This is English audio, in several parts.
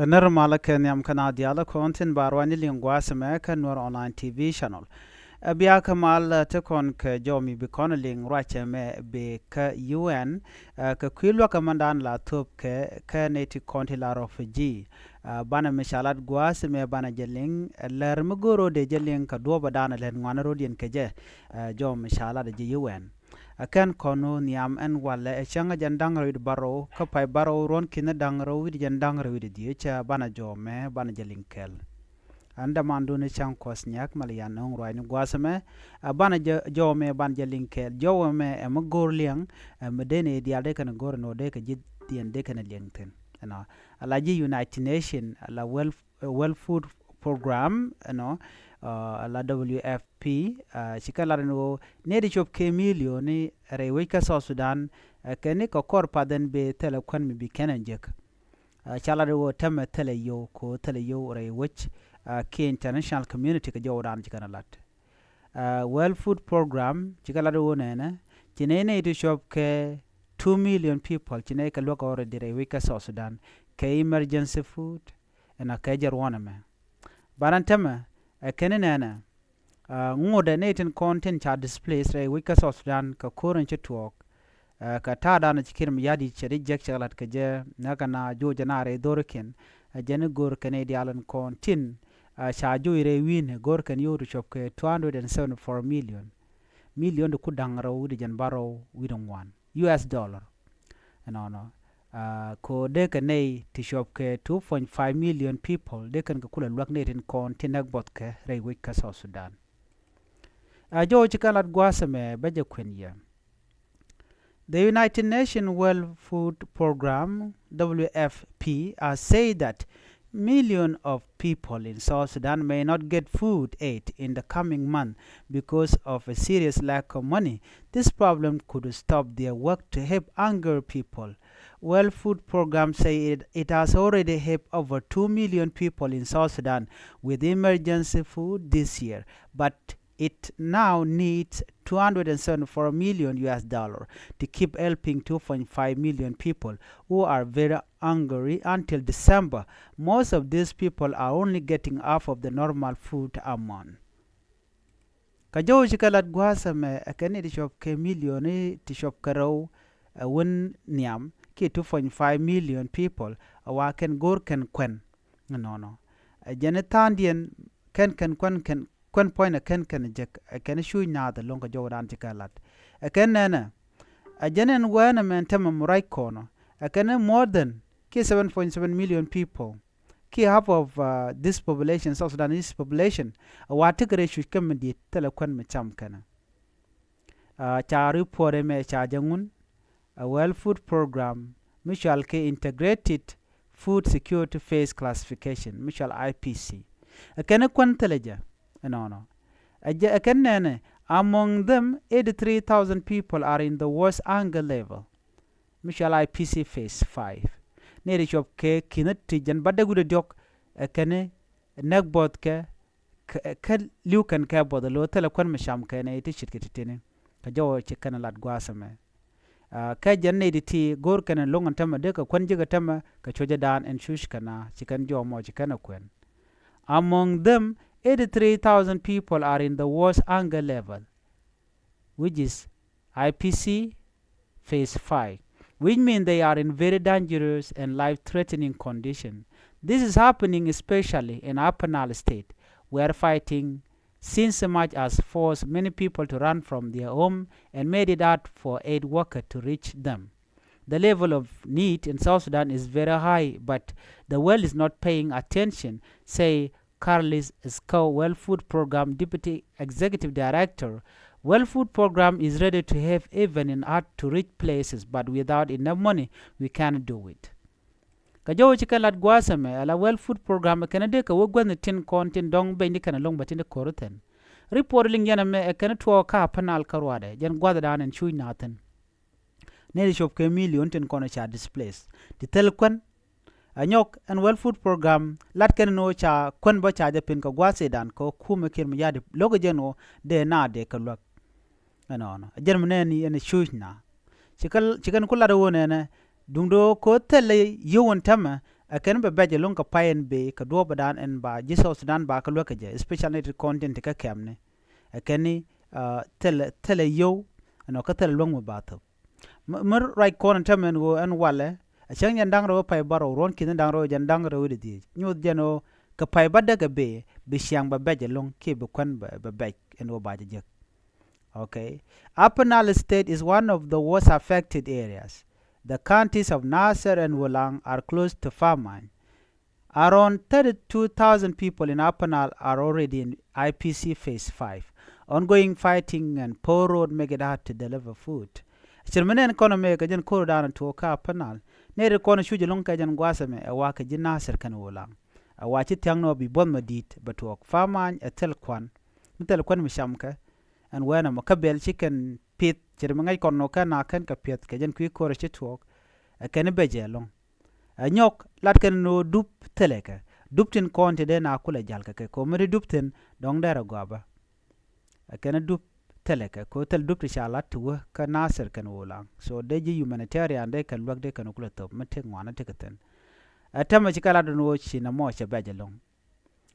Normal Kenyam Canadiala content barwani lingua semeka Nuer online TV channel. Bia kamal tekon ke jomi bikonaling rache me be ka UN ka kwilwa kamandan la top ke neti konti la refugee bana mishalat guas me bana jeling ler mugoro de jeling ka do badana len ngwana rodien keje jom mishalat de UN akan kono niam en wala e changa jandang rid baro ka pai baro ron kina dang ro wid jandang rid die cha bana jome bana jeling kel anda mandu ne chang kos nyak malian nong roi ni gwasame bana jome ban jeling kel jome e magor liang medene diade kan gor no de ka jid dien de kan liang ten no ala ji United Nation ala well food program no la WFP shikala no ne di chop ke milioni rewe ka South Sudan kene ko korpa den be tele kwan mi bi kenen jek chala do teme tele yo ko tele yo rewe ke international community ka jawdan jikana lat well food program shikala do ne tinene di chop ke 2 million people chine ka loko ore dire we ka South Sudan ke emergency food and a kajer wana me barantema kenenana ngode netin content cha displays re we ka South Sudan ka koren chitwok ka tada na chikirim yadi cheri jek chalat ka je nakana jo janare dorken jene gor canadian content cha jo ire win gor kan yoru chop ke 274 million ku dangro wudi jan baro widon wan US dollar no ko de ka nei ti shop ke 2.5 million people de kan ka kula lwak netin kon tinak bot ke rei wik ka South Sudan jo chikalat gwasame beje kwenya. The United Nations World Food Program WFP say that millions of people in South Sudan may not get food aid in the coming month because of a serious lack of money. This problem could stop their work to help hungry people. World Food Program say it has already helped over 2 million people in South Sudan with emergency food this year, but it now needs 274 million US dollar to keep helping 2.5 million people who are very hungry until December. Most of these people are only getting half of the normal food amount. Kajo chikalat gwasa me akani di shop ke million ti shop karo won niam ki 2.5 million people awaken gor ken kwen no janetandien ken kwen point a ken jek a ken shu na the longa jodan tikalat a ken nana a jenen wana men tema murai kono a ken more than ki 7.7 million people ki half of this population South Sudanese population a watigre shu kemedi tele kwen me cham kana cha report me cha jangun a well food program mutual ke integrated food security phase classification mutual IPC a ken kwen teleja no among them 83,000 people are in the worst hunger level mutual IPC phase 5 neri chop ke kinati jan badagude dok kene nagbot ke liukan ke bodalo tele kwan masham ke ne iti shitkitine ka jawo chikana lat gwasame ka janne diti gor kana longan tama de ka kwan jiga tama ka choja dan en shush kana chikan jo mo chikana kwen among them 83,000 people are in the worst hunger level, which is IPC phase 5, which means they are in very dangerous and life-threatening condition. This is happening especially in Upper Nile State, where fighting since much as forced many people to run from their home and made it hard for aid workers to reach them. The level of need in South Sudan is very high, but the world is not paying attention, say Carlis Scow, Well Food Program Deputy Executive Director. Well Food Program is ready to have even in hard to reach places, but without enough money, we can't do it. Kajo chikalat gwasame ala Well Food Program kanade ka wogwan tin content dong be ni kana long batinde koroten. Reporting yana me kana to ka panal karwade jan gwada dan en chui naten. Ne shop ke million tin kono cha displays. Di telkwan anyok and Well Food Program lat ken no cha kwen ba cha japin ka gwase dan ko kuma kirmi yadi logo jeno de na de ka lok no jermne ni en shushna chikan kula do ne dungdo ko tele yewon tama ken be beje lon ka payen be ka do badan en ba ji South Sudan ba ka luäk je especially the content ka kemne keni tele yo no ka tele long ba to mer right corner tamen go en wale a chang yan dang ro pay baro ron kin dang ro jan dang ro di nyu jeno ka pay badda ga be siang ba beje long ke be kwan ba bej en o ba je. Okay, Upper Nile State is one of the worst affected areas. The counties of Nasser and Wulang are close to famine. Around 32,000 people in Upper Nile are already in IPC Phase 5. Ongoing fighting and poor road make it hard to deliver food. Chirmenen kono me ka jen koro dana to ka Upper Nile. Nere kono shuji long ka jen gwasame a waka jen Nasser kan Wulang. A wachi tiang no bi bon madit but wak famine a tel kwan mishamka. And when a makabel chicken pit chirmangai kono ka na kan ka pit ka jen kwi koro chitwok a kan beje long a nyok lat kan no dup teleka duptin konti de na kula jalka ke ko meri duptin dong dara gwaba a kan dup teleka ko tel dup shalat tuwa ka Nasser kan Wulang so de ji humanitarian de kan luäk de kan kula top mate ngwana tekaten a tama chikala do no china mo che beje long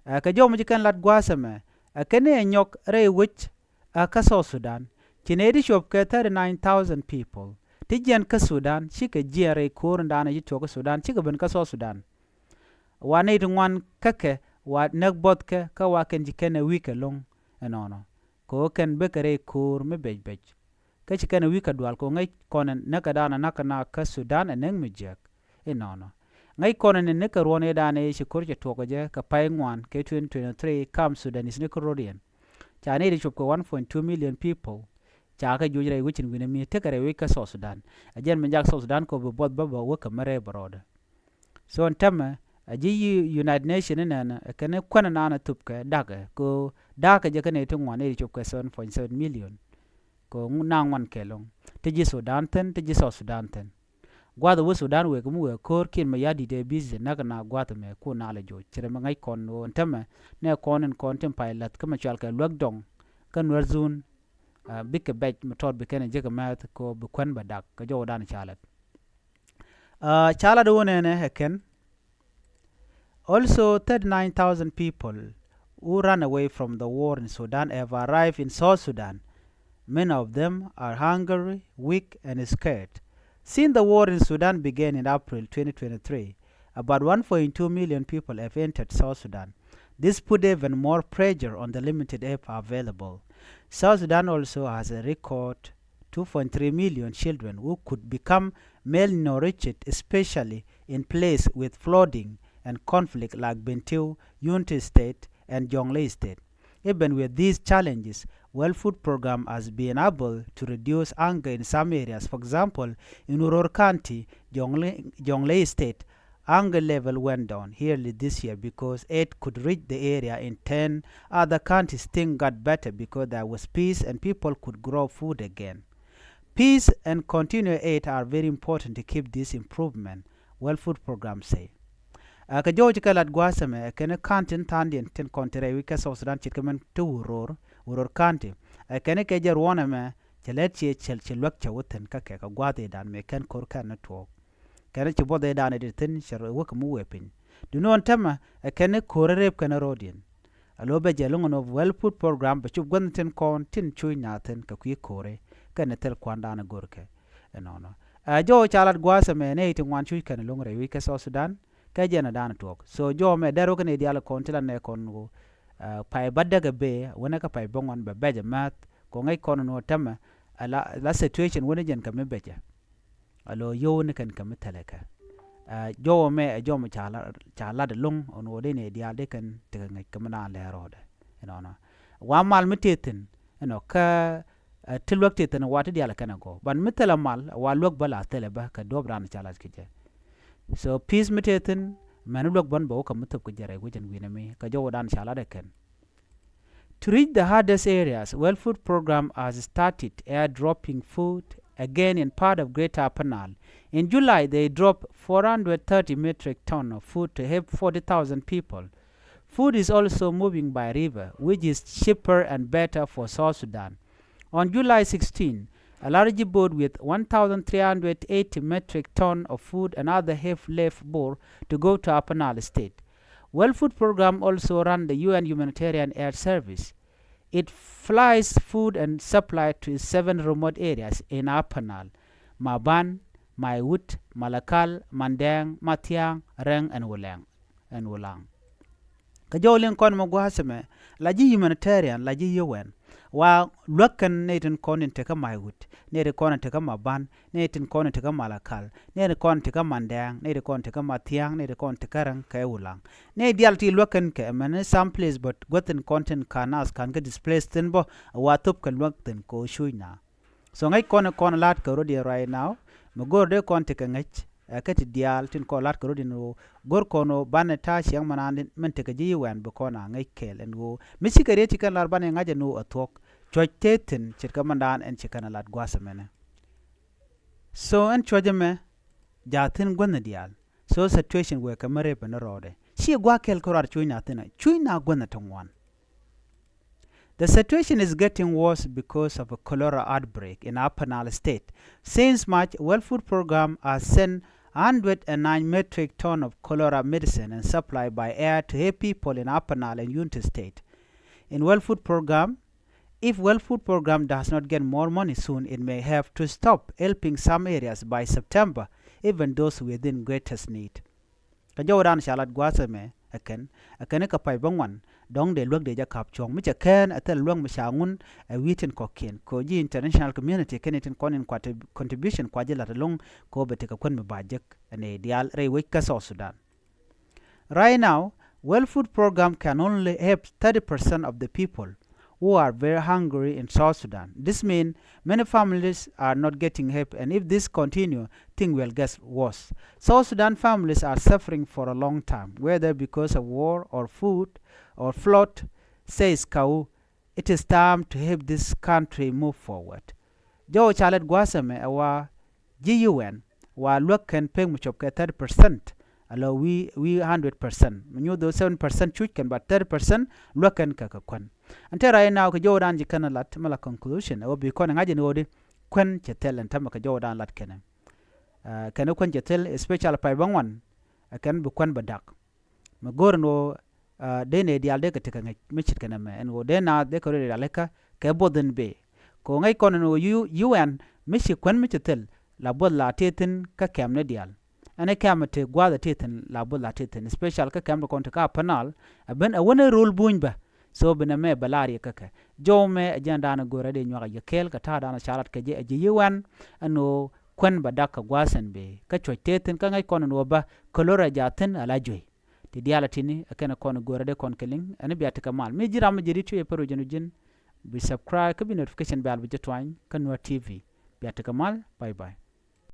a ka jom chikan lat gwasame a kan e nyok re wich ka South Sudan chinedi shop ka 39,000 people tijan ka Sudan chika jere kor ndana yito ka Sudan chika ben ka South Sudan wane ngwan kake wa nagbot ka waken jikene wike long enono ko ken bekere kor me bej ka chikene wika dwal ko ngai konen nakadana nakana ka Sudan eneng mijek enono ngai konen ne ka rone dana shi korje toko je ka pay ngwan ke 2023 kam Sudan is ne korodian chane de chop ko 1.2 million people chaka jujre wichin wina mi tekare wika South Sudan ajen menjak South Sudan ko bod baba waka mare broda so ntama aji United Nation nana kane kwana nana tupka daga ko daga je kane to ngwane de chop ko 7.7 million ko nangwan kelong teji Sudan ten teji South Sudan ten gwada wo Sudan we kumu we kor kin ma yadi de busy naga na gwada me ko na le jo chere ma ngai kon no ntama ne konen konten pilot kama chal ka luäk dong kan warzun big bej motor be kene jega mat ko be kwan badak ka jo dan chalat chala do ne heken also 39,000 people who ran away from the war in Sudan have arrived in South Sudan. Many of them are hungry, weak and scared. Since the war in Sudan began in April 2023, about 1.2 million people have entered South Sudan. This put even more pressure on the limited aid available. South Sudan also has a record 2.3 million children who could become malnourished, especially in places with flooding and conflict like Bentiu, Unity State, and Jonglei State. Even with these challenges, World Food Program has been able to reduce hunger in some areas. For example, in Uror County, Jonglei State, hunger level went down early this year because aid could reach the area. In 10 other counties, things got better because there was peace and people could grow food again. Peace and continued aid are very important to keep this improvement, World Food Program say. Ka George kalat gwasame kene kantin tandien ten kontere wika South Sudan chitkamen to uror kanti kene ke jar wona me chelet chel chelwak chawten ka ke ka gwade dan me ken kor kan network kene chi bode dan editin shar wok mu wepin du non tema kene korerep kene rodien alo be jelungo of Well Food Program be chub gonten kon tin chui naten ka kwi kore kene tel kwanda na gorke enono jo chalat gwasame ne itin wan chui kene lungre wika South Sudan ka jena dana talk so jo me daro kane diala kontila ne kongo pai badda ga be wona ka pai bongon be beje mat ko ngai kono no tama la situation wona jen kam beje alo yo ne kan kam talaka jo me jo mo chala de lung on wode ne diala de kan te ngai kam na le roda eno wa mal mitetin eno ka tilwak tetin wata diala kana go ban mitala mal wa lok bala tele ba ka dobran chala kije. So peace mitetin manulok ban bo ka mutup kujare gujen winami ka jo dan shala deken. To reach the hardest areas, World Food Program has started airdropping food again in part of Greater Upper Nile. In July, they dropped 430 metric tons of food to help 40,000 people. Food is also moving by river, which is cheaper and better for South Sudan. On July 16, A large boat with 1,380 metric tons of food and other have left Bor to go to Upper Nile State. World Food Program also runs the UN Humanitarian Air Service. It flies food and supply to 7 remote areas in Upper Nile: Maban, Maiwut, Malakal, Mandang, Matiang, Reng, and Wulang. Kajolin kon magwaseme laji humanitarian laji UN wa luakan netin konin teka Maiwut, netin konin teka Maban, netin konin teka Malakal, netin konin teka Mandang, netin konin teka Matiang, netin konin teka Reng, kaya Wulang. Ne dialti luakan ke mane some place but goten content kanas kan ke displaced tin bo watup kan luakan ko shuina. So ngai kon lat ko rodi right now. Magor de kon teka ngach kati dial tin ko lat ko rodi no gor kono baneta chiang manan men teka ji wan be kona ngai kel en go misikare ti kan lar bane ngaje no atok choitetin chirka mandan en chikana lat gwasamene. So en chojeme jatin gonna dial. So situation we kamare ben rode. Si gwa kel ko rar chuina gonna tongwan. The situation is getting worse because of a cholera outbreak in Upper Nile State. Since March, World Food Program has sent 109 metric tons of cholera medicine and supply by air to help people in Upper Nile and Unity State. In World Food Program, if World Food Program does not get more money soon, it may have to stop helping some areas by September, even those within greatest need. Kajawadan shalat gwasame akan ka pai bangwan dong de luak de jakap chong micha ken atel luang mishangun a witin kokin ko ji international community kenetin konin contribution kwa jela long ko bete ka kon mabajek ane dial rewe ka South Sudan. Right now, World Food Program can only help 30% of the people who are very hungry in South Sudan. This means many families are not getting help, and if this continues, things will get worse. South Sudan families are suffering for a long time, whether because of war or food or flood. Says Kau, it is time to help this country move forward. Jo chalet gwasame awa GUN wa look can pay much of 30%. Allow we 100%. Menu do 7% chuch can but 30% look and kakakwan. Until right now, Kajodan Jikana Lat Mala conclusion, I will be calling Ajinodi, Quen Chetel and Tamaka Jordan Lat Kene. Kanukwan Chetel, a special Paibang one, I can be Quen Badak. Magorno, Dene Dialdeka taking Michiganame, and Wodena decorated Aleka, Kaboden Bay. Kongai Kono UN, Michi Quen Michetel, La Bola Titan, Kakam Nedial. And I came to Guada Titan, La Bola Titan, special Kakam Contaka Panal, a ben a winner rule boonba. So bename balari kaka jo me ajanda na gore de nywa yakel ka tada na sharat ka je yuan ano kwen badaka gwasen be ka choiteten ka ngai kono no ba kolora jaten ala joy ti dialati ni akena kono gore de kon keling ani biata kamal me jira ma jiri tu e paro jenu jin bi subscribe ka bi notification bell bi jetwany ka Nuer TV biata kamal bye bye.